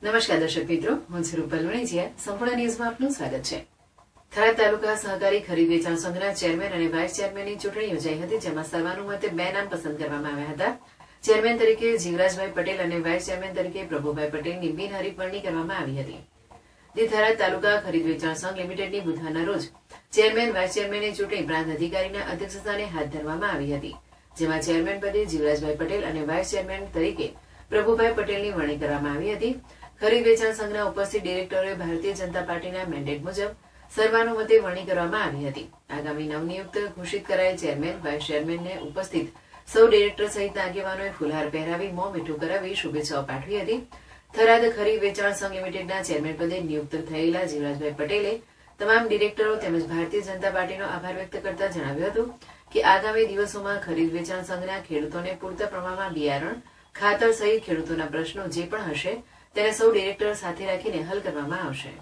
નમસ્કાર દર્શક મિત્રો, હું છું રૂપલ વણિજિયા. સંપૂર્ણ ન્યૂઝમાં આપનું સ્વાગત છે. થરાદ તાલુકા સહકારી ખરીદ વેચાણ સંઘના ચેરમેન અને વાઇસ ચેરમેનની ચૂંટણી યોજાઈ હતી, જેમાં સર્વાનુમતે 2 નામ પસંદ કરવામાં આવ્યા હતા. ચેરમેન તરીકે જીવરાજભાઈ પટેલ અને વાઇસ ચેરમેન તરીકે પ્રભુભાઈ પટેલની બિનહરીફ વરણી કરવામાં આવી હતી. દી થરાદ તાલુકા ખરીદ વેચાણ સંઘ લિમિટેડની બુધવારના રોજ ચેરમેન વાઇસ ચેરમેનની ચૂંટણી પ્રાંત અધિકારીના અધ્યક્ષસ્થાને હાથ ધરવામાં આવી હતી, જેમાં ચેરમેન પદે જીવરાજભાઈ પટેલ અને વાઇસ ચેરમેન તરીકે પ્રભુભાઈ પટેલની વરણી કરવામાં આવી હતી. ખરીદ વેચાણ સંઘના ઉપસ્થિત ડિરેક્ટરોએ ભારતીય જનતા પાર્ટીના મેન્ડેટ મુજબ સર્વાનુમતે વરણી કરવામાં આવી હતી. આગામી નવનિયુક્ત ઘોષિત કરાયેલ ચેરમેન વાઇસ ચેરમેનને ઉપસ્થિત સૌ ડિરેક્ટર સહિતના આગેવાનોએ ફુલહાર પહેરાવી મોં મીઠું કરાવી શુભેચ્છાઓ પાઠવી હતી. થરાદ ખરીદ વેચાણ સંઘ લિમિટેડના ચેરમેન પદે નિયુક્ત થયેલા જીવરાજભાઈ પટેલે તમામ ડિરેક્ટરો તેમજ ભારતીય જનતા પાર્ટીનો આભાર વ્યક્ત કરતા જણાવ્યું હતું કે આગામી દિવસોમાં ખરીદ વેચાણ સંઘના ખેડૂતોને પૂરતા પ્રમાણમાં બિયારણ, ખાતર સહિત ખેડૂતોના પ્રશ્નો જે પણ હશે તેને સૌ ડિરેક્ટર સાથે રાખીને હલ કરવામાં આવશે.